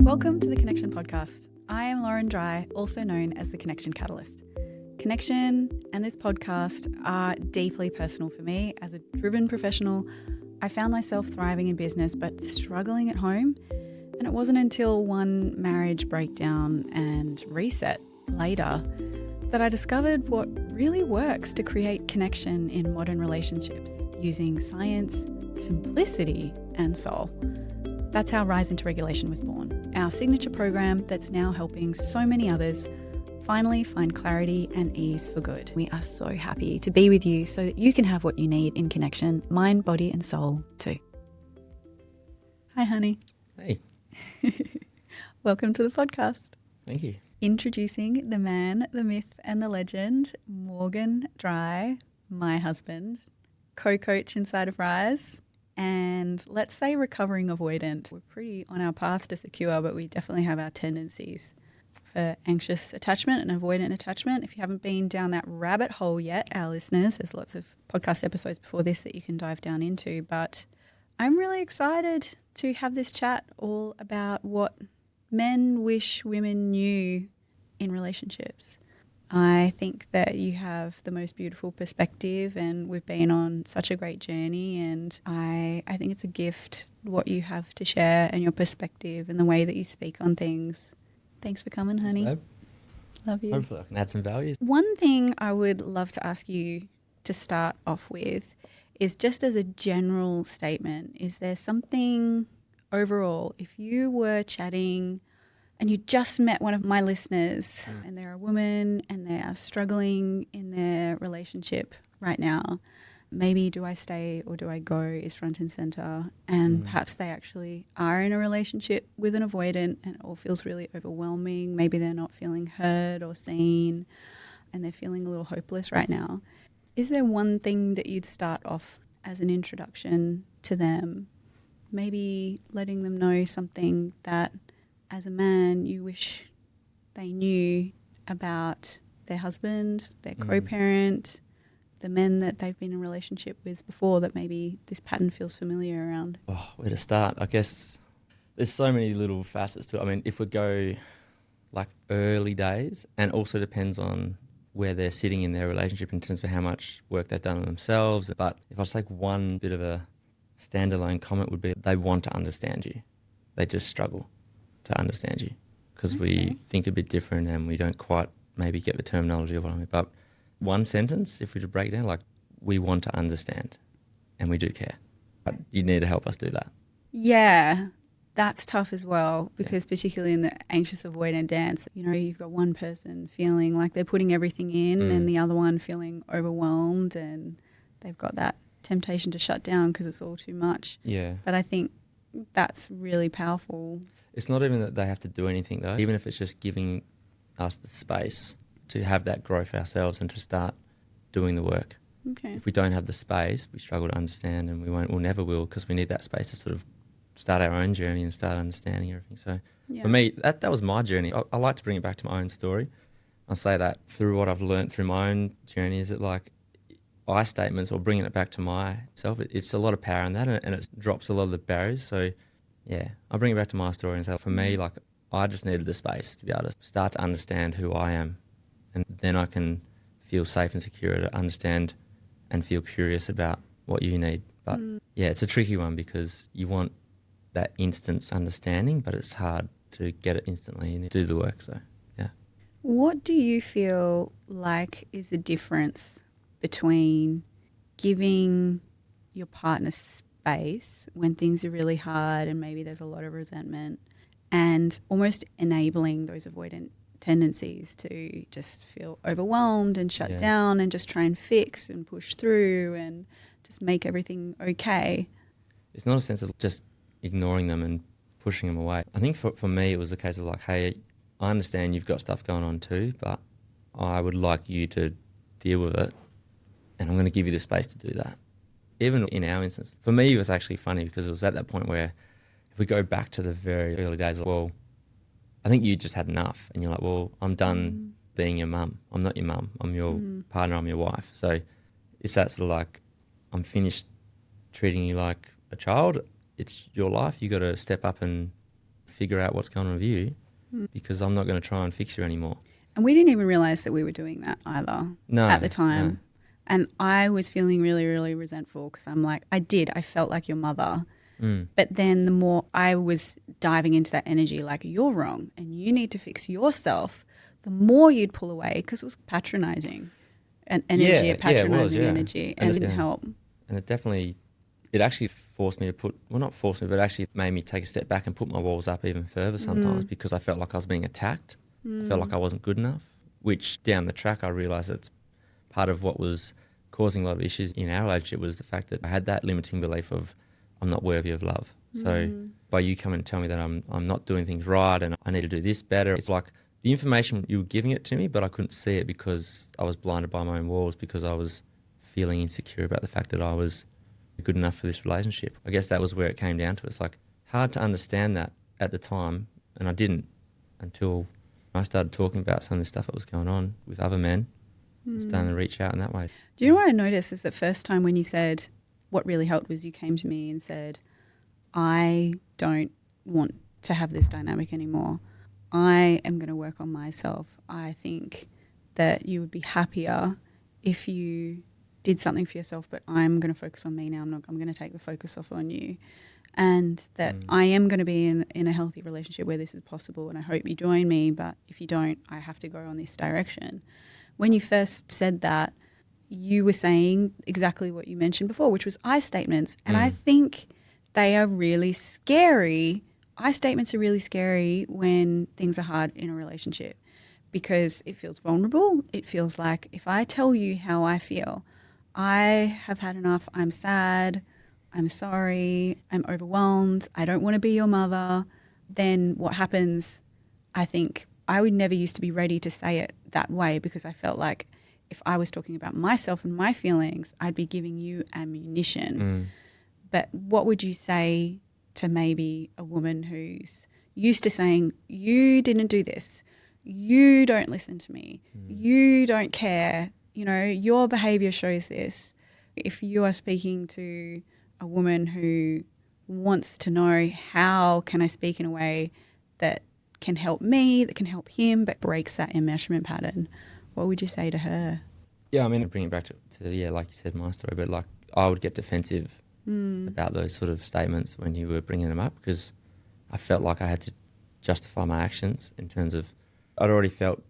Welcome to the Connection Podcast. I am Lauren Dry, also known as the Connection Catalyst. Connection and this podcast are deeply personal for me. As a driven professional, I found myself thriving in business but struggling at home. And it wasn't until one marriage breakdown and reset later that I discovered what really works to create connection in modern relationships using science, simplicity, and soul. That's how Rise into Regulation was born, our signature program that's now helping so many others finally find clarity and ease for good. We are so happy to be with you so that you can have what you need in connection, mind, body, and soul too. Hi, honey. Hey. Welcome to the podcast. Thank you. Introducing the man, the myth, and the legend, Morgan Dry, my husband, co-coach inside of Rise, and let's say recovering avoidant. We're pretty on our path to secure, but we definitely have our tendencies for anxious attachment and avoidant attachment. If you haven't been down that rabbit hole yet, our listeners, there's lots of podcast episodes before this that you can dive down into, but I'm really excited to have this chat all about what men wish women knew in relationships. I think that you have the most beautiful perspective and we've been on such a great journey, and I think it's a gift what you have to share and your perspective and the way that you speak on things. Thanks for coming, honey. Thanks, babe. Love you. Hopefully I can add some value. One thing I would love to ask you to start off with is just as a general statement, is there something overall, if you were chatting and you just met one of my listeners and they're a woman and they are struggling in their relationship right now, maybe do I stay or do I go is front and center, and perhaps they actually are in a relationship with an avoidant and it all feels really overwhelming. Maybe they're not feeling heard or seen and they're feeling a little hopeless right now. Is there one thing that you'd start off as an introduction to them, maybe letting them know something that as a man you wish they knew about their husband, their co-parent, the men that they've been in a relationship with before that maybe this pattern feels familiar around? Oh, where to start? I guess there's so many little facets to it. I mean, if we go like early days, and also depends on where they're sitting in their relationship in terms of how much work they've done on themselves. But if I was like one bit of a standalone comment would be they want to understand you. They just struggle to understand you because we think a bit different and we don't quite maybe get the terminology of what I mean. But one sentence, if we to break it down, like we want to understand and we do care. But you need to help us do that. Yeah, that's tough as well because particularly in the anxious avoidant dance, you know, you've got one person feeling like they're putting everything in and the other one feeling overwhelmed and they've got that temptation to shut down because it's all too much. Yeah. But I think that's really powerful. It's not even that they have to do anything though, even if it's just giving us the space to have that growth ourselves and to start doing the work. Okay. If we don't have the space, we struggle to understand and we'll never will because we need that space to sort of start our own journey and start understanding everything. So for me, that was my journey. I like to bring it back to my own story. I'll say that through what I've learned through my own journey is that like I statements or bringing it back to myself, it's a lot of power in that and it drops a lot of the barriers. So yeah, I bring it back to my story and say for me, like I just needed the space to be able to start to understand who I am, and then I can feel safe and secure to understand and feel curious about what you need. But yeah, it's a tricky one because you want that instant understanding, but it's hard to get it instantly and do the work. So yeah. What do you feel like is the difference between giving your partner space when things are really hard and maybe there's a lot of resentment and almost enabling those avoidant tendencies to just feel overwhelmed and shut down and just try and fix and push through and just make everything okay? It's not a sense of just ignoring them and pushing them away. I think for me it was a case of like, hey, I understand you've got stuff going on too, but I would like you to deal with it and I'm going to give you the space to do that. Even in our instance, for me it was actually funny because it was at that point where if we go back to the very early days, like, well, I think you just had enough and you're like, well, I'm done being your mum. I'm not your mum. I'm your partner. I'm your wife. So it's that sort of like, I'm finished treating you like a child. It's your life. You got to step up and figure out what's going on with you because I'm not going to try and fix you anymore. And we didn't even realize that we were doing that either at the time. No. And I was feeling really, really resentful because I'm like, I felt like your mother. But then the more I was diving into that energy, like you're wrong and you need to fix yourself, the more you'd pull away because it was patronizing. An energy, a patronizing energy, and it didn't help. And it actually forced me to not forced me, but actually made me take a step back and put my walls up even further sometimes because I felt like I was being attacked. I felt like I wasn't good enough, which down the track I realised that's part of what was causing a lot of issues in our relationship was the fact that I had that limiting belief of I'm not worthy of love. So by you coming and telling me that I'm not doing things right and I need to do this better, it's like the information, you were giving it to me, but I couldn't see it because I was blinded by my own walls because I was feeling insecure about the fact that I was good enough for this relationship. I guess that was where it came down to. It's like hard to understand that at the time, and I didn't until I started talking about some of the stuff that was going on with other men, starting to reach out in that way. Do you know what I noticed is the first time when you said what really helped was you came to me and said, I don't want to have this dynamic anymore. I am going to work on myself. I think that you would be happier if you did something for yourself, but I'm going to focus on me now. I'm going to take the focus off on you. And that I am going to be in a healthy relationship where this is possible, and I hope you join me, but if you don't, I have to go on this direction. When you first said that, you were saying exactly what you mentioned before, which was I statements. And I think they are really scary. I statements are really scary when things are hard in a relationship because it feels vulnerable. It feels like if I tell you how I feel, I have had enough, I'm sad, I'm sorry, I'm overwhelmed, I don't want to be your mother, then what happens, I think I would never used to be ready to say it that way because I felt like if I was talking about myself and my feelings, I'd be giving you ammunition. But what would you say to maybe a woman who's used to saying, you didn't do this, you don't listen to me, you don't care, you know, your behaviour shows this. If you are speaking to a woman who wants to know how can I speak in a way that can help me, that can help him, but breaks that enmeshment pattern, what would you say to her? Yeah, I mean, bring it back to like you said, my story, but like I would get defensive about those sort of statements when you were bringing them up because I felt like I had to justify my actions in terms of I'd already felt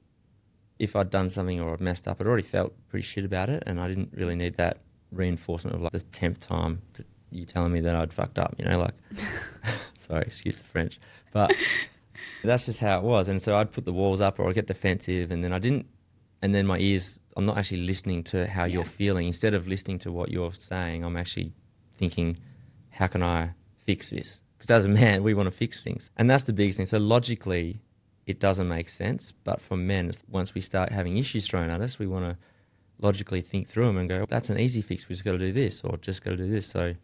if I'd done something or I'd messed up, I'd already felt pretty shit about it and I didn't really need that reinforcement of like the 10th time to you telling me that I'd fucked up, you know, like, sorry, excuse the French, but that's just how it was. And so I'd put the walls up or I'd get defensive and then my ears, I'm not actually listening to how you're feeling. Instead of listening to what you're saying, I'm actually thinking, how can I fix this? Because as a man, we want to fix things. And that's the biggest thing. So logically, it doesn't make sense. But for men, once we start having issues thrown at us, we want to logically think through them and go, that's an easy fix. We just got to do this or just got to do this. So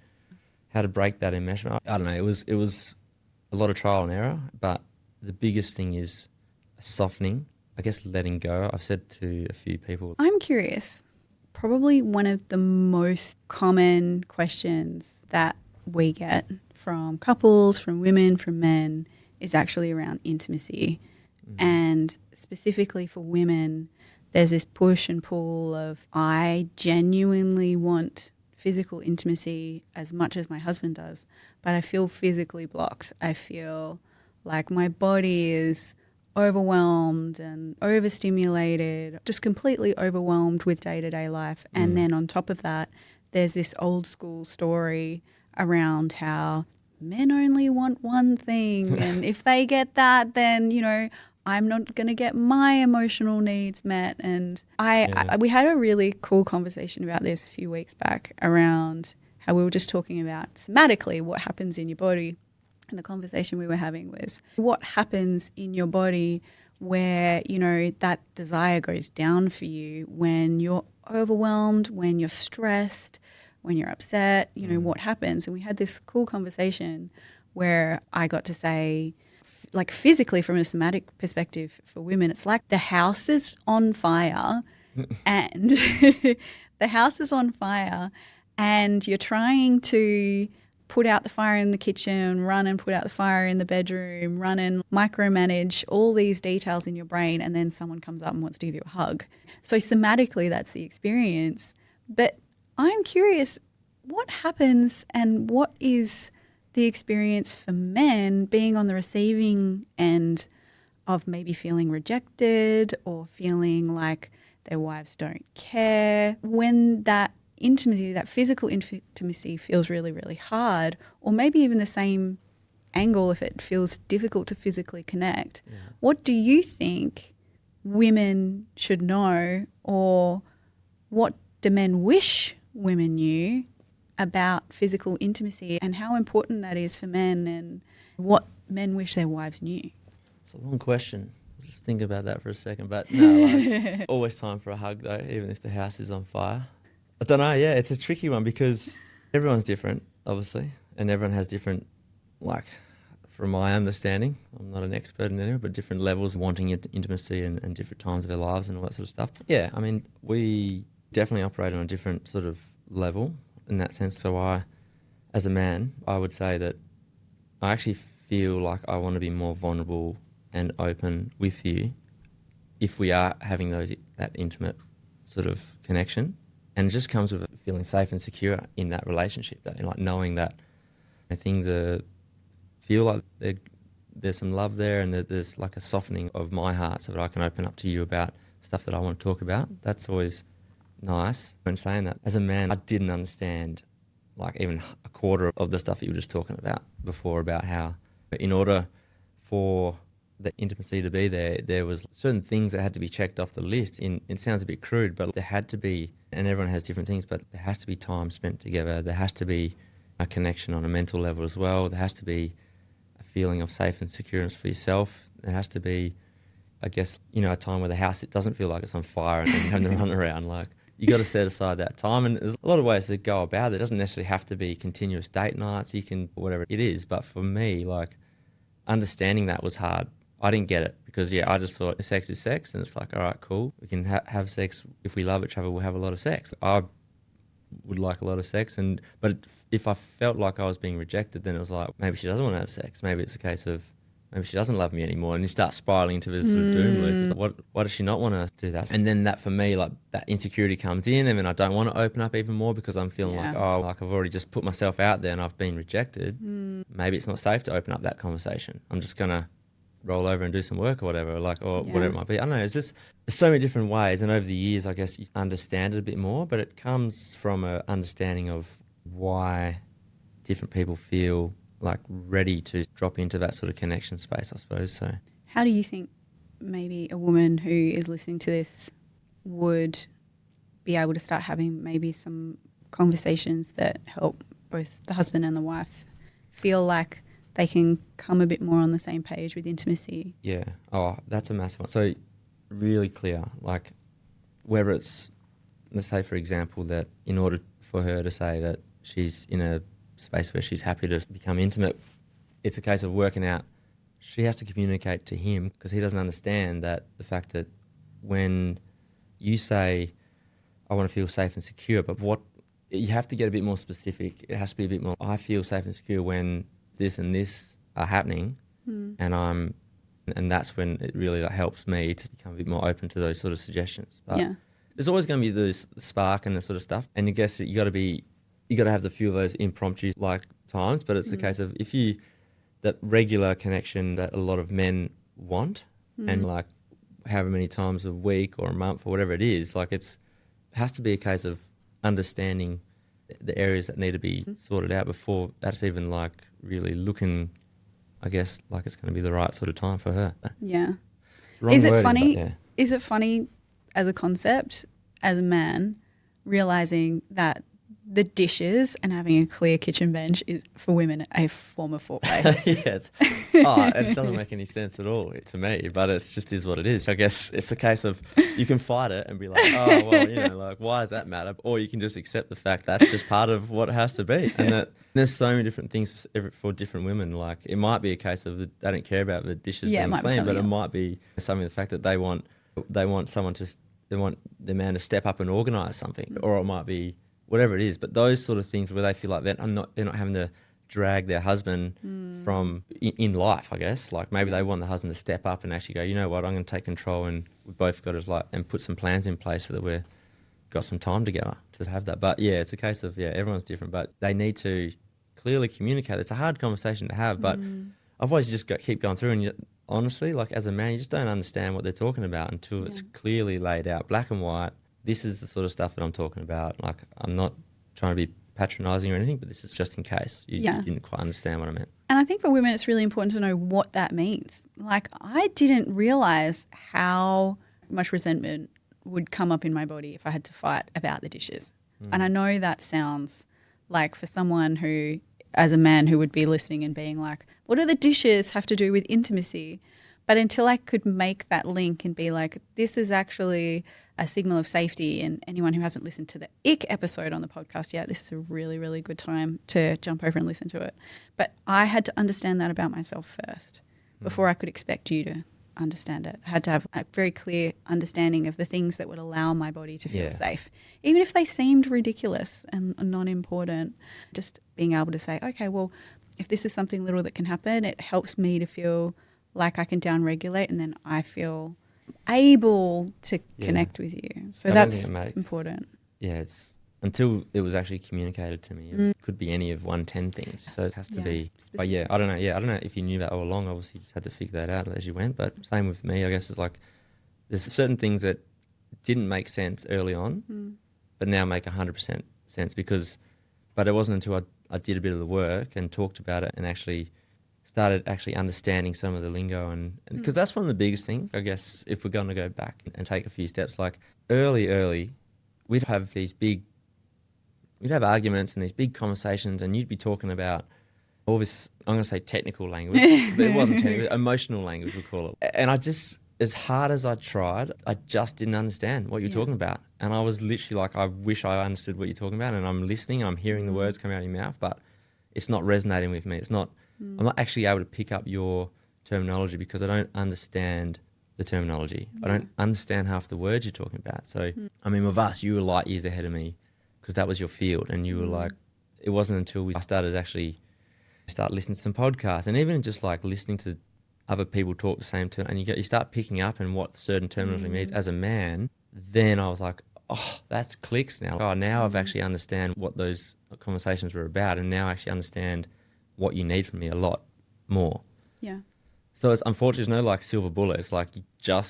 how to break that enmeshment? I don't know. It was a lot of trial and error. But the biggest thing is softening. I guess letting go. I've said to a few people. I'm curious. Probably one of the most common questions that we get from couples, from women, from men is actually around intimacy. And specifically for women, there's this push and pull of I genuinely want physical intimacy as much as my husband does, but I feel physically blocked. I feel like my body is overwhelmed and overstimulated, just completely overwhelmed with day-to-day life. And then on top of that, there's this old school story around how men only want one thing and if they get that, then, you know, I'm not going to get my emotional needs met. And we had a really cool conversation about this a few weeks back around how we were just talking about somatically what happens in your body. And the conversation we were having was what happens in your body where, you know, that desire goes down for you when you're overwhelmed, when you're stressed, when you're upset, you know, what happens? And we had this cool conversation where I got to say, like physically from a somatic perspective for women, it's like the house is on fire and the house is on fire and you're trying to put out the fire in the kitchen, run and put out the fire in the bedroom, run and micromanage all these details in your brain, and then someone comes up and wants to give you a hug. So somatically, that's the experience. But I'm curious, what happens and what is the experience for men being on the receiving end of maybe feeling rejected or feeling like their wives don't care when that intimacy, that physical intimacy feels really, really hard, or maybe even the same angle if it feels difficult to physically connect. Yeah. What do you think women should know, or what do men wish women knew about physical intimacy and how important that is for men, and what men wish their wives knew? It's a long question. Just think about that for a second. But no, always time for a hug though, even if the house is on fire. I don't know, yeah, it's a tricky one because everyone's different, obviously, and everyone has different, like, from my understanding, I'm not an expert in it, but different levels of wanting intimacy and different times of their lives and all that sort of stuff. Yeah, I mean, we definitely operate on a different sort of level in that sense. So I, as a man, I would say that I actually feel like I want to be more vulnerable and open with you if we are having that intimate sort of connection. And it just comes with feeling safe and secure in that relationship, though, like knowing that things feel like there's some love there, and that there's like a softening of my heart so that I can open up to you about stuff that I want to talk about. That's always nice. When saying that, as a man, I didn't understand like even a quarter of the stuff that you were just talking about before, about how in order for the intimacy to be there, there was certain things that had to be checked off the list. It sounds a bit crude, but there had to be, and everyone has different things, but there has to be time spent together. There has to be a connection on a mental level as well. There has to be a feeling of safe and secureness for yourself. There has to be, I guess, a time where the house, it doesn't feel like it's on fire and you're having to run around. Like, you got to set aside that time. And there's a lot of ways to go about it. It doesn't necessarily have to be continuous date nights. You can, whatever it is. But for me, like, understanding that was hard. I didn't get it because, I just thought sex is sex, and it's like, all right, cool. We can have sex. If we love each other, we'll have a lot of sex. I would like a lot of sex, but if I felt like I was being rejected, then it was like, maybe she doesn't want to have sex. Maybe it's a case of, maybe she doesn't love me anymore, and you start spiraling into this sort of doom loop. It's like, why does she not want to do that? And then that, for me, like, that insecurity comes in, and then I don't want to open up even more because I'm feeling like, like I've already just put myself out there and I've been rejected. Maybe it's not safe to open up that conversation. I'm just gonna roll over and do some work or whatever, whatever it might be. I don't know. It's just there's so many different ways, and over the years, I guess you understand it a bit more. But it comes from an understanding of why different people feel like ready to drop into that sort of connection space, I suppose. So, how do you think maybe a woman who is listening to this would be able to start having maybe some conversations that help both the husband and the wife feel like they can come a bit more on the same page with intimacy? Yeah. Oh, that's a massive one. So really clear, like, whether it's, let's say, for example, that in order for her to say that she's in a space where she's happy to become intimate, it's a case of working out, she has to communicate to him, because he doesn't understand that the fact that when you say, I want to feel safe and secure, but you have to get a bit more specific. It has to be a bit more, I feel safe and secure when this and this are happening, and that's when it really helps me to become a bit more open to those sort of suggestions. But there's always going to be this spark and this sort of stuff, and I guess you got to have the few of those impromptu like times. But it's a case of that regular connection that a lot of men want, and like however many times a week or a month or whatever it is, like it has to be a case of understanding the areas that need to be sorted out before that's even like really looking, I guess, like it's going to be the right sort of time for her. Yeah. Is it funny? Is it funny as a concept, as a man, realizing that the dishes and having a clear kitchen bench is for women a form of foreplay? It doesn't make any sense at all to me, but it just is what it is. I guess it's a case of you can fight it and be like, oh, well, like, why does that matter? Or you can just accept the fact that's just part of what it has to be. And that there's so many different things for different women. Like, it might be a case of they don't care about the dishes being clean, but it might be something, the fact that they want the man to step up and organise something, or it might be whatever it is. But those sort of things where they feel like they're not having to drag their husband from in life, I guess. Like maybe they want the husband to step up and actually go, you know what, I'm going to take control, and we've both got to and put some plans in place so that we're got some time together to have that. But yeah, it's a case of, everyone's different, but they need to clearly communicate. It's a hard conversation to have, but otherwise you just keep going through, and honestly, like as a man, you just don't understand what they're talking about until it's clearly laid out, black and white. This is the sort of stuff that I'm talking about. Like, I'm not trying to be patronising or anything, but this is just in case you didn't quite understand what I meant. And I think for women, it's really important to know what that means. Like, I didn't realise how much resentment would come up in my body if I had to fight about the dishes. And I know that sounds like, for someone who, as a man who would be listening and being like, what do the dishes have to do with intimacy? But until I could make that link and be like, this is actually a signal of safety, and anyone who hasn't listened to the ick episode on the podcast yet, this is a really, really good time to jump over and listen to it. But I had to understand that about myself first before I could expect you to understand it. I had to have a very clear understanding of the things that would allow my body to feel safe, even if they seemed ridiculous and non-important. Just being able to say, okay, well, if this is something little that can happen, it helps me to feel like I can down-regulate, and then I feel able to connect with you. So that's important. Yeah, it's until it was actually communicated to me. It could be any of 110 things. So it has to be. Specific. But I don't know. Yeah, I don't know if you knew that all along. Obviously, you just had to figure that out as you went. But same with me, I guess. It's like there's certain things that didn't make sense early on, but now make 100% sense but it wasn't until I did a bit of the work and talked about it and actually started understanding some of the lingo, and because that's one of the biggest things, I guess, if we're going to go back and take a few steps. Like early, we'd have arguments and these big conversations, and you'd be talking about all this, I'm going to say technical language, but it wasn't technical, emotional language we call it. And I just, as hard as I tried, I just didn't understand what you're talking about. And I was literally like, I wish I understood what you're talking about, and I'm listening and I'm hearing the words coming out of your mouth, but it's not resonating with me. It's not, I'm not actually able to pick up your terminology because I don't understand the terminology. I don't understand half the words you're talking about. So, I mean, with us, you were light years ahead of me because that was your field, and you were like, it wasn't until I started actually start listening to some podcasts, and even just like listening to other people talk the same term, and you start picking up and what certain terminology means as a man. Then I was like, oh, that's clicks now. Oh, now I've actually understand what those conversations were about, and now I actually understand what you need from me a lot more. Yeah. So it's unfortunately there's no like silver bullet. It's like you got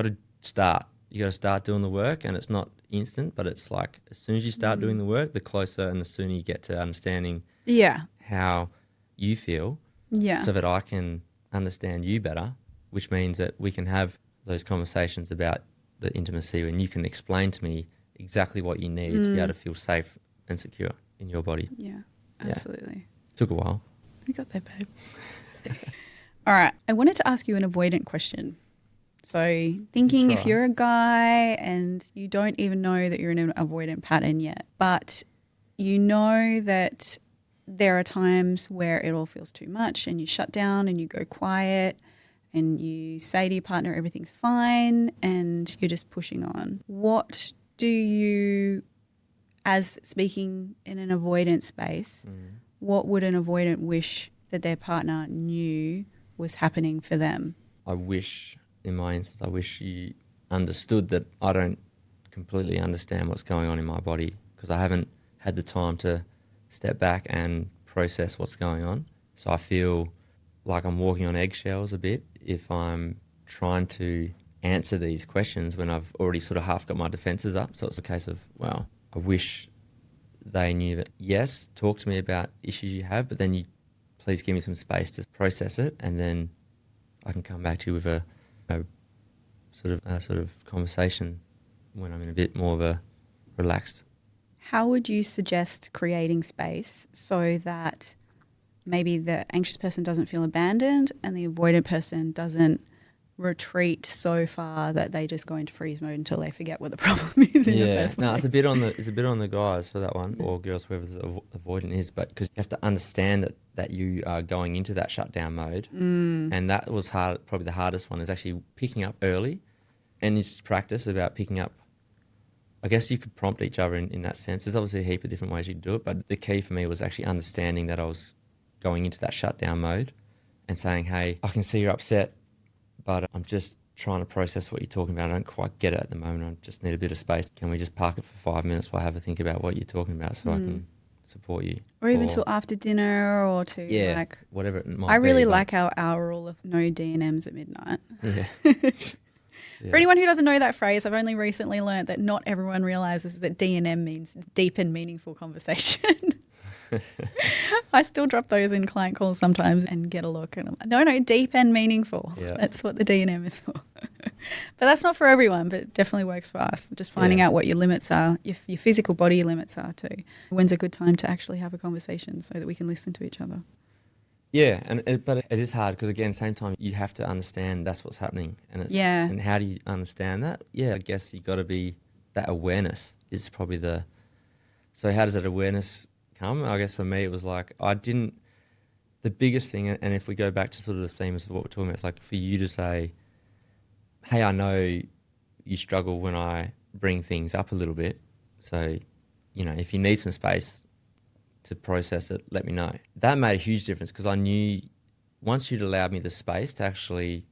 to start. You got to start doing the work, and it's not instant, but it's like as soon as you start doing the work, the closer and the sooner you get to understanding how you feel, so that I can understand you better, which means that we can have those conversations about the intimacy, and you can explain to me exactly what you need to be able to feel safe and secure in your body. Yeah, absolutely. Yeah. Took a while. You got there, babe. All right. I wanted to ask you an avoidant question. So thinking if you're a guy and you don't even know that you're in an avoidant pattern yet, but you know that there are times where it all feels too much and you shut down and you go quiet and you say to your partner everything's fine and you're just pushing on. What do you, as speaking in an avoidant space, what would an avoidant wish that their partner knew was happening for them? I wish, in my instance, I wish you understood that I don't completely understand what's going on in my body because I haven't had the time to step back and process what's going on. So I feel like I'm walking on eggshells a bit if I'm trying to answer these questions when I've already sort of half got my defences up. So it's a case of, well, I wish they knew that, yes, talk to me about issues you have, but then you please give me some space to process it, and then I can come back to you with a sort of conversation when I'm in a bit more of a relaxed. How would you suggest creating space so that maybe the anxious person doesn't feel abandoned and the avoidant person doesn't retreat so far that they just go into freeze mode until they forget what the problem is in the first place? No, it's a bit on the guys for that one, or girls, whoever the avoidant is, but because you have to understand that you are going into that shutdown mode, and that was hard. Probably the hardest one is actually picking up early, and it's practice about picking up. I guess you could prompt each other in that sense. There's obviously a heap of different ways you can do it, but the key for me was actually understanding that I was going into that shutdown mode and saying, hey, I can see you're upset, but I'm just trying to process what you're talking about. I don't quite get it at the moment. I just need a bit of space. Can we just park it for 5 minutes while I have a think about what you're talking about so I can support you? Or even till after dinner, or to like whatever it might be. I really like our rule of no D&Ms at midnight. Yeah. For anyone who doesn't know that phrase, I've only recently learned that not everyone realizes that D&M means deep and meaningful conversation. I still drop those in client calls sometimes and get a look, and I'm like, no, deep and meaningful. Yeah. That's what the D&M is for. But that's not for everyone, but it definitely works for us. Just finding out what your limits are, if your physical body limits are too. When's a good time to actually have a conversation so that we can listen to each other? Yeah, but it is hard because, again, same time, you have to understand that's what's happening. And how do you understand that? Yeah, I guess you got to be, that awareness is probably so how does that awareness come? I guess for me it was like the biggest thing, and if we go back to sort of the themes of what we're talking about, it's like for you to say, hey, I know you struggle when I bring things up a little bit, so, if you need some space to process it, let me know. That made a huge difference because I knew once you'd allowed me the space to actually,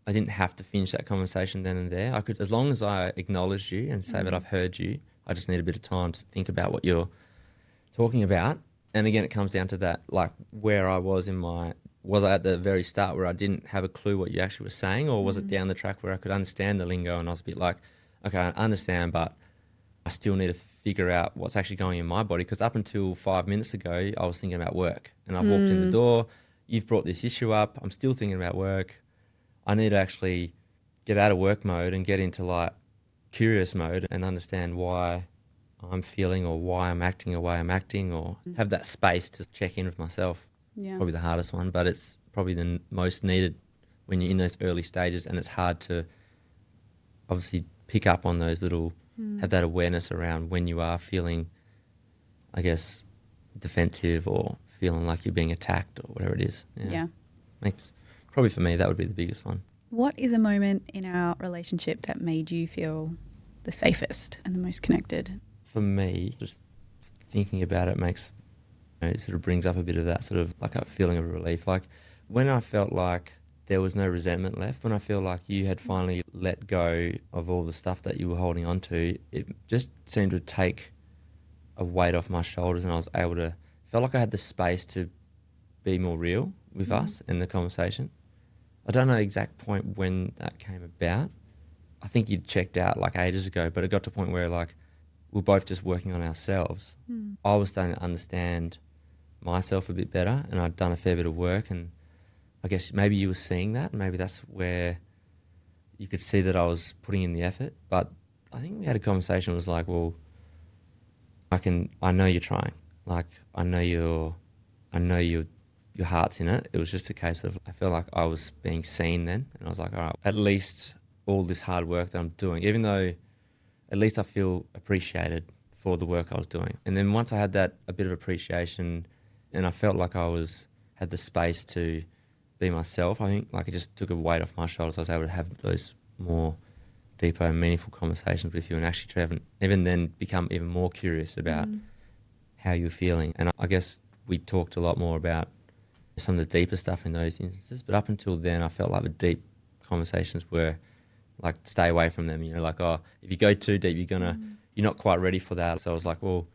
I didn't have to finish that conversation then and there. I could, as long as I acknowledged you and say that I've heard you, I just need a bit of time to think about what you're talking about. And again, it comes down to that, like where I was was I at the very start where I didn't have a clue what you actually were saying, or was it down the track where I could understand the lingo and I was a bit like, okay, I understand, but I still need to figure out what's actually going in my body, because up until 5 minutes ago, I was thinking about work. And I've walked in the door, you've brought this issue up, I'm still thinking about work. I need to actually get out of work mode and get into like curious mode and understand why I'm feeling or why I'm acting the way I'm acting, or have that space to check in with myself. Yeah. Probably the hardest one, but it's probably the most needed when you're in those early stages, and it's hard to obviously pick up on those little, have that awareness around when you are feeling, I guess, defensive or feeling like you're being attacked or whatever it is. Yeah. Probably for me, that would be the biggest one. What is a moment in our relationship that made you feel the safest and the most connected? For me, just thinking about it it sort of brings up a bit of that sort of like a feeling of relief. Like when I felt like there was no resentment left, when I feel like you had finally let go of all the stuff that you were holding on to, it just seemed to take a weight off my shoulders, and I was able to, felt like I had the space to be more real with us in the conversation. I don't know the exact point when that came about. I think you'd checked out like ages ago, but it got to a point where like we're both just working on ourselves. I was starting to understand myself a bit better, and I'd done a fair bit of work, and I guess maybe you were seeing that, maybe that's where you could see that I was putting in the effort. But I think we had a conversation, it was like, well, I know you're trying. Like I know your heart's in it. It was just a case of, I felt like I was being seen then, and I was like, all right, at least all this hard work that I'm doing, even though at least I feel appreciated for the work I was doing. And then once I had that, a bit of appreciation, and I felt like had the space to be myself, I think like it just took a weight off my shoulders. I was able to have those more deeper and meaningful conversations with you, and actually even then become even more curious about how you're feeling. And I guess we talked a lot more about some of the deeper stuff in those instances, but up until then I felt like the deep conversations were like, stay away from them, like, oh, if you go too deep, you're not quite ready for that. So I was like, well,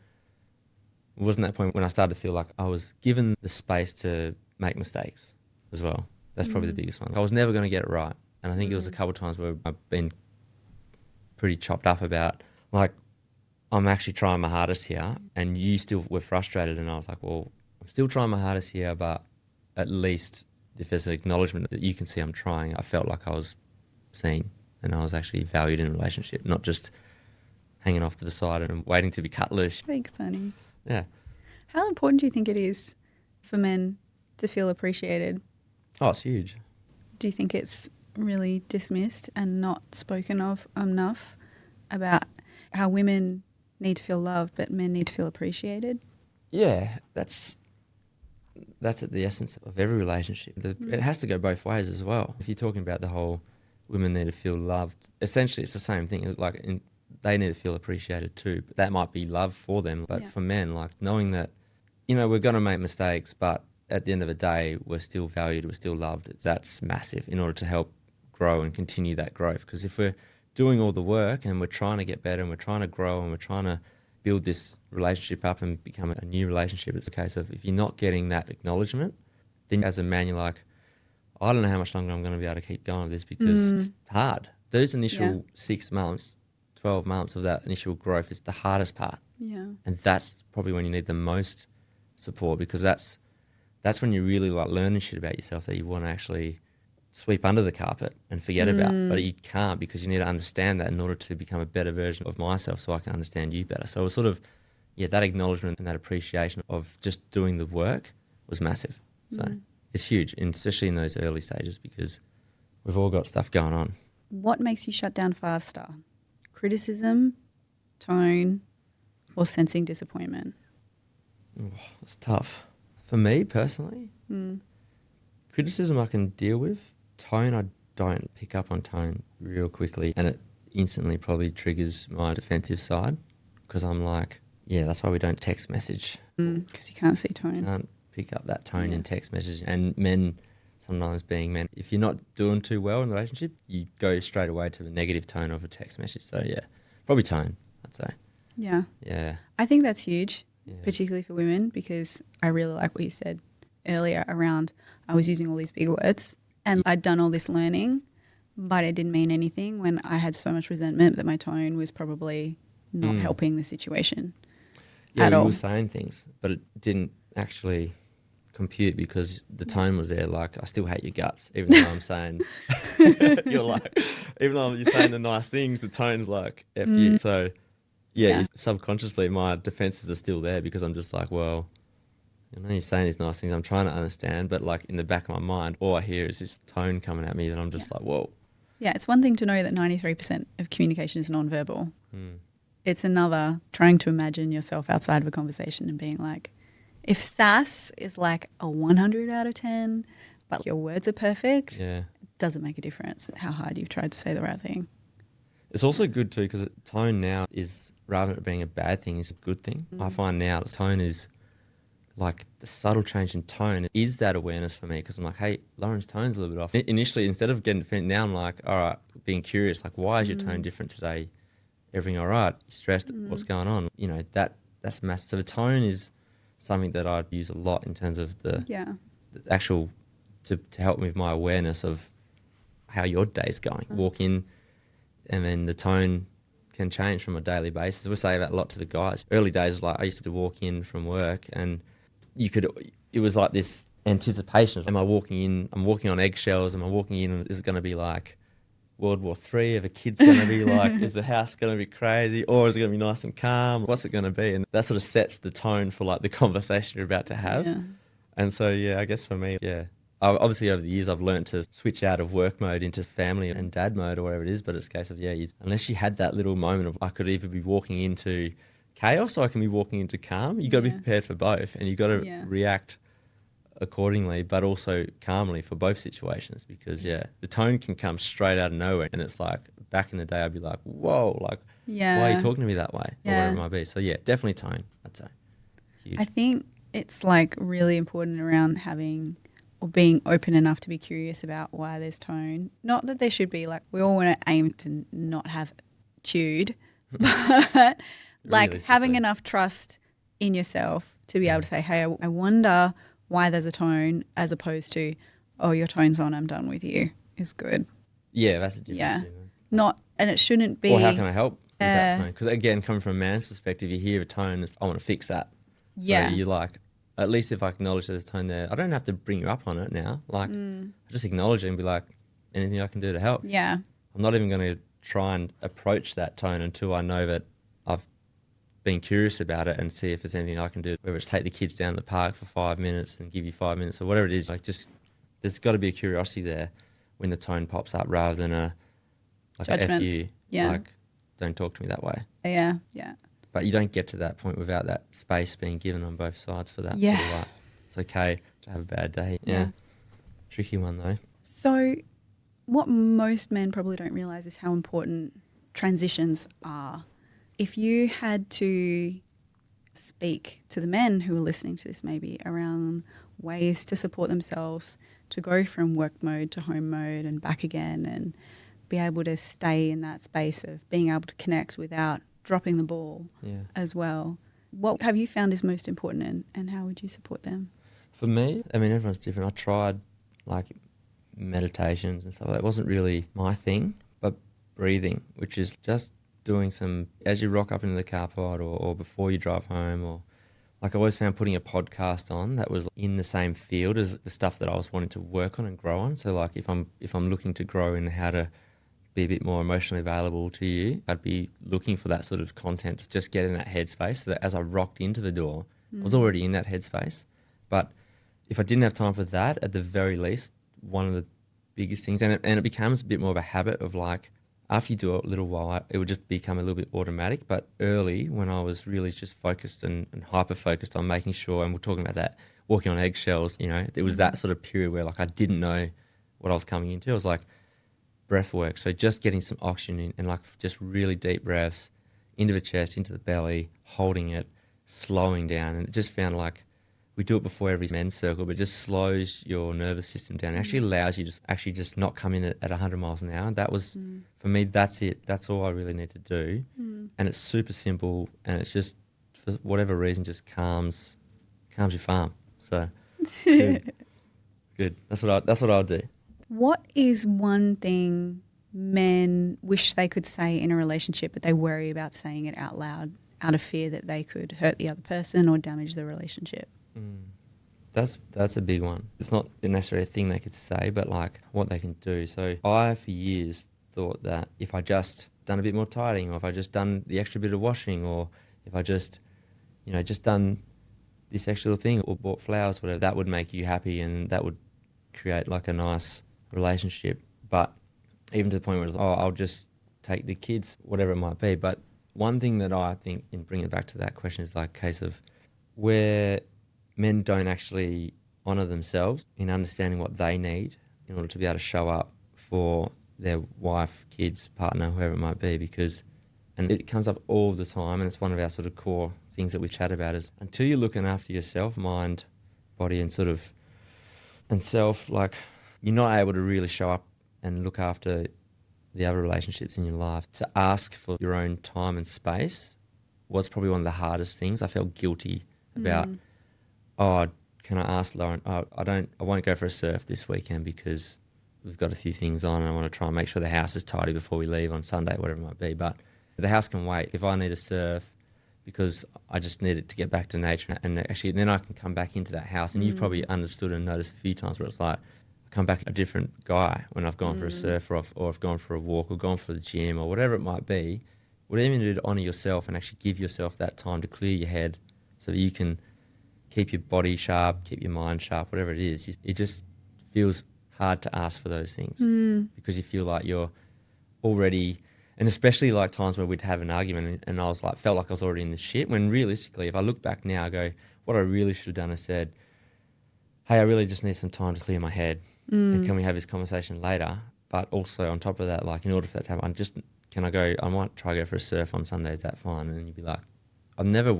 it wasn't that point when I started to feel like I was given the space to make mistakes as well. That's probably the biggest one. I was never going to get it right. And I think it was a couple of times where I've been pretty chopped up about, like, I'm actually trying my hardest here, and you still were frustrated. And I was like, well, I'm still trying my hardest here, but at least if there's an acknowledgement that you can see I'm trying, I felt like I was seen and I was actually valued in a relationship, not just hanging off to the side and waiting to be cut loose. Thanks, honey. Yeah. How important do you think it is for men to feel appreciated? Oh, it's huge. Do you think it's really dismissed and not spoken of enough about how women need to feel loved but men need to feel appreciated? Yeah, that's at the essence of every relationship. It has to go both ways as well. If you're talking about the whole women need to feel loved, essentially it's the same thing. Like they need to feel appreciated too. But that might be love for them. But for men, like knowing that, we're going to make mistakes, but at the end of the day, we're still valued, we're still loved. That's massive in order to help grow and continue that growth. Because if we're doing all the work and we're trying to get better and we're trying to grow and we're trying to build this relationship up and become a new relationship, it's a case of if you're not getting that acknowledgement, then as a man, you're like, I don't know how much longer I'm going to be able to keep going with this because it's hard. Those initial 6 months, 12 months of that initial growth is the hardest part. Yeah. And that's probably when you need the most support, because that's when you really like learning shit about yourself that you want to actually sweep under the carpet and forget about. But you can't, because you need to understand that in order to become a better version of myself so I can understand you better. So it was sort of, that acknowledgement and that appreciation of just doing the work was massive. So it's huge, and especially in those early stages, because we've all got stuff going on. What makes you shut down faster? Criticism, tone, or sensing disappointment? Oh, it's tough. For me personally, criticism I can deal with. Tone, I don't pick up on tone real quickly, and it instantly probably triggers my defensive side, because I'm like, that's why we don't text message. Because you can't see tone. Can't pick up that tone in text message. And men, sometimes being men, if you're not doing too well in the relationship, you go straight away to the negative tone of a text message. So probably tone, I'd say. Yeah. I think that's huge, particularly for women, because I really like what you said earlier around I was using all these big words and I'd done all this learning, but it didn't mean anything when I had so much resentment that my tone was probably not helping the situation at all. You were saying things, but it didn't actually compute because the tone was there. Like, I still hate your guts, even though I'm saying you're like, even though you're saying the nice things, the tone's like F you. So subconsciously my defenses are still there, because I'm just like, well, you're saying these nice things, I'm trying to understand, but like in the back of my mind, all I hear is this tone coming at me that I'm just like, whoa. Yeah, it's one thing to know that 93% of communication is nonverbal. It's another trying to imagine yourself outside of a conversation and being like, if sass is like a 100 out of 10, but your words are perfect, it doesn't make a difference how hard you've tried to say the right thing. It's also good too, because tone now is, rather than it being a bad thing, is a good thing. I find now tone is like the subtle change in tone is that awareness for me, because I'm like, hey, Lauren's tone's a little bit off. Initially, instead of getting defended, now I'm like, all right, being curious, like, why is your tone different today? Everything all right? You stressed? What's going on? That's massive. So the tone is something that I'd use a lot in terms of the actual, to help me with my awareness of how your day's going. Walk in, and then the tone can change from a daily basis. We say that a lot to the guys. Early days, like I used to walk in from work, and it was like this anticipation of, am I walking in, I'm walking on eggshells, am I walking in, is it going to be like World War III? Are the kids going to be like, is the house going to be crazy, or is it going to be nice and calm? What's it going to be? And that sort of sets the tone for like the conversation you're about to have. And so, I guess for me, obviously over the years I've learned to switch out of work mode into family and dad mode or whatever it is, but it's a case of, unless you had that little moment of, I could either be walking into chaos or I can be walking into calm. You got to be prepared for both, and you got to react accordingly, but also calmly for both situations, because the tone can come straight out of nowhere, and it's like, back in the day I'd be like, whoa, like, why are you talking to me that way, or whatever it might be. So definitely tone, I'd say. Huge. I think it's like really important around having or being open enough to be curious about why there's tone. Not that there should be, like, we all want to aim to not have chewed, but like having enough trust in yourself to be able to say, hey, I wonder why there's a tone, as opposed to, oh, your tone's on, I'm done with you, is good. Yeah, that's a different thing. Not, and it shouldn't be. Or how can I help with that tone? Because again, coming from a man's perspective, you hear a tone, I want to fix that. So you're like, at least if I acknowledge there's a tone there, I don't have to bring you up on it now. Like, I just acknowledge it and be like, anything I can do to help. Yeah. I'm not even going to try and approach that tone until I know that I've been curious about it and see if there's anything I can do, whether it's take the kids down to the park for 5 minutes and give you 5 minutes or whatever it is. Like, just, there's got to be a curiosity there when the tone pops up, rather than a F you. Like, don't talk to me that way. Yeah. But you don't get to that point without that space being given on both sides for that. Sort of like, it's okay to have a bad day. Yeah. Tricky one though. So what most men probably don't realise is how important transitions are. If you had to speak to the men who are listening to this maybe around ways to support themselves, to go from work mode to home mode and back again, and be able to stay in that space of being able to connect without dropping the ball as well. What have you found is most important, and how would you support them? For me, I mean, everyone's different. I tried like meditations and stuff. That wasn't really my thing, but breathing, which is just doing some, as you rock up into the car pod or before you drive home, or like I always found putting a podcast on that was in the same field as the stuff that I was wanting to work on and grow on. So like if I'm looking to grow in how to be a bit more emotionally available to you, I'd be looking for that sort of content to just get in that headspace so that as I rocked into the door, I was already in that headspace. But if I didn't have time for that, at the very least, one of the biggest things, and it becomes a bit more of a habit of like, after you do it a little while, it would just become a little bit automatic. But early, when I was really just focused and hyper-focused on making sure, and we're talking about that, walking on eggshells, you know, it was that sort of period where like I didn't know what I was coming into. It was like breath work. So just getting some oxygen in and like just really deep breaths into the chest, into the belly, holding it, slowing down. And it just found like, we do it before every men's circle, but it just slows your nervous system down. It actually allows you to just not come in at 100 miles an hour. That was, for me, that's it. That's all I really need to do. And it's super simple, and it's just, for whatever reason, just calms your farm. So it's good. Good. That's what I'll do. What is one thing men wish they could say in a relationship, but they worry about saying it out loud out of fear that they could hurt the other person or damage the relationship? That's a big one. It's not necessarily a thing they could say, but like what they can do. So I, for years, thought that if I just done a bit more tidying, or if I just done the extra bit of washing, or if I just, you know, just done this extra little thing or bought flowers, whatever, that would make you happy and that would create like a nice relationship. But even to the point where it's, I'll just take the kids, whatever it might be. But one thing that I think, in bringing it back to that question, is like a case of where men don't actually honour themselves in understanding what they need in order to be able to show up for their wife, kids, partner, whoever it might be, because, and it comes up all the time, and it's one of our sort of core things that we chat about, is until you're looking after yourself, mind, body, and sort of, and self, like, you're not able to really show up and look after the other relationships in your life. To ask for your own time and space was probably one of the hardest things. I felt guilty about, can I ask Lauren, I won't go for a surf this weekend because we've got a few things on and I want to try and make sure the house is tidy before we leave on Sunday, whatever it might be. But the house can wait. If I need a surf because I just need it to get back to nature, and actually then I can come back into that house. And you've probably understood and noticed a few times where it's like, I come back a different guy when I've gone for a surf, or I've gone for a walk, or gone for the gym, or whatever it might be. Whatever you do to honour yourself and actually give yourself that time to clear your head so that you can keep your body sharp, keep your mind sharp, whatever it is. It just feels hard to ask for those things because you feel like you're already, and especially like times where we'd have an argument and I was like, felt like I was already in the shit, when realistically, if I look back now, I go, what I really should have done is said, hey, I really just need some time to clear my head. And can we have this conversation later? But also on top of that, like in order for that to happen, I might try to go for a surf on Sunday, is that fine? And you'd be like, you never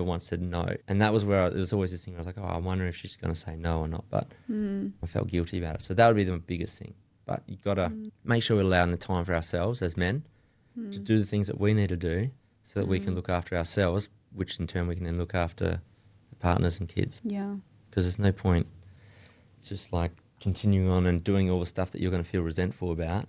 once said no. And that was where there was always this thing where I was like, I wonder if she's going to say no or not. But I felt guilty about it. So that would be the biggest thing. But you got to make sure we're allowing the time for ourselves as men to do the things that we need to do so that we can look after ourselves, which in turn we can then look after the partners and kids. Yeah. Because there's no point just like continuing on and doing all the stuff that you're going to feel resentful about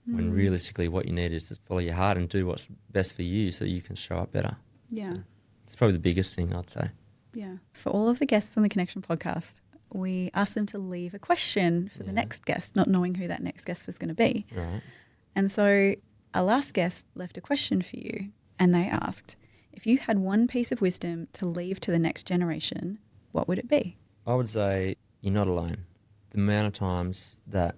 when realistically what you need is just follow your heart and do what's best for you so you can show up better. Yeah. So it's probably the biggest thing, I'd say. Yeah. For all of the guests on the Connection podcast, we asked them to leave a question for the next guest, not knowing who that next guest is going to be. Right. And so our last guest left a question for you, and they asked, if you had one piece of wisdom to leave to the next generation, what would it be? I would say you're not alone. The amount of times that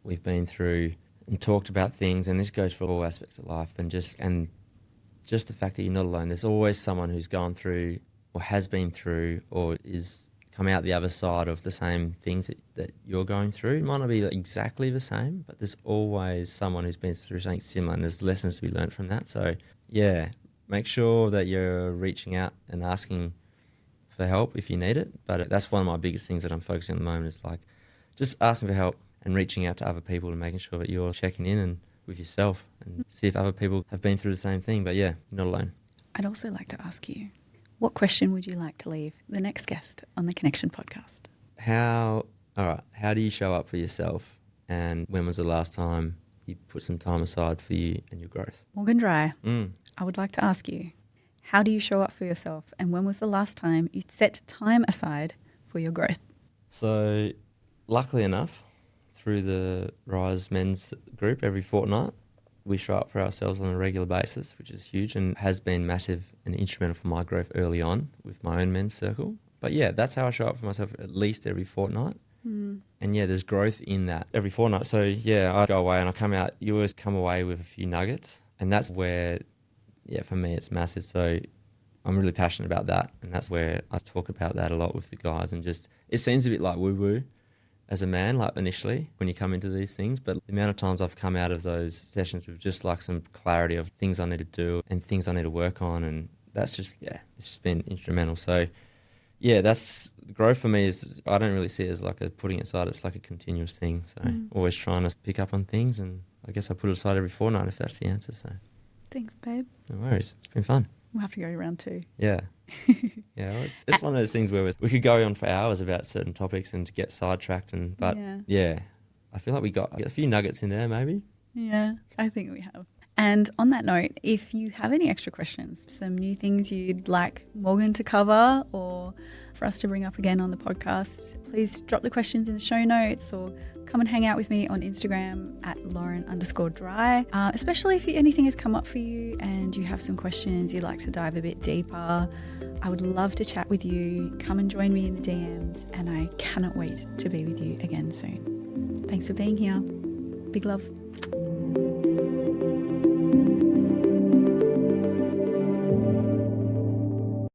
we've been through and talked about things, and this goes for all aspects of life, and just the fact that you're not alone. There's always someone who's gone through or has been through or is come out the other side of the same things that you're going through. It might not be exactly the same, but there's always someone who's been through something similar, and there's lessons to be learned from that. So, yeah, make sure that you're reaching out and asking for help if you need it. But that's one of my biggest things that I'm focusing on at the moment, is like just asking for help and reaching out to other people and making sure that you're checking in and with yourself and see if other people have been through the same thing. But yeah, you're not alone. I'd also like to ask you, what question would you like to leave the next guest on the Connection podcast? How do you show up for yourself, and when was the last time you put some time aside for you and your growth? Morgan Dry, I would like to ask you, how do you show up for yourself, and when was the last time you set time aside for your growth? So luckily enough, through the Rise Men's group every fortnight, we show up for ourselves on a regular basis, which is huge and has been massive and instrumental for my growth early on with my own men's circle. But yeah, that's how I show up for myself at least every fortnight. And yeah, there's growth in that every fortnight. So yeah, I go away and I come out, you always come away with a few nuggets. And that's where, yeah, for me it's massive. So I'm really passionate about that. And that's where I talk about that a lot with the guys. And just, it seems a bit like woo-woo as a man, like initially when you come into these things, but the amount of times I've come out of those sessions with just like some clarity of things I need to do and things I need to work on, and that's just, yeah, it's just been instrumental. So yeah, that's growth for me. Is I don't really see it as like a putting it aside, it's like a continuous thing. So always trying to pick up on things, and I guess I put it aside every fortnight if that's the answer. So thanks, babe. No worries, it's been fun. We'll have to go around too. Yeah. Yeah, it's one of those things where we could go on for hours about certain topics and to get sidetracked, but yeah, I feel like we got a few nuggets in there maybe. Yeah, I think we have. And on that note, if you have any extra questions, some new things you'd like Morgan to cover or for us to bring up again on the podcast, please drop the questions in the show notes or come and hang out with me on Instagram at Lauren_dry. Especially if anything has come up for you and you have some questions you'd like to dive a bit deeper, I would love to chat with you. Come and join me in the DMs, and I cannot wait to be with you again soon. Thanks for being here. Big love.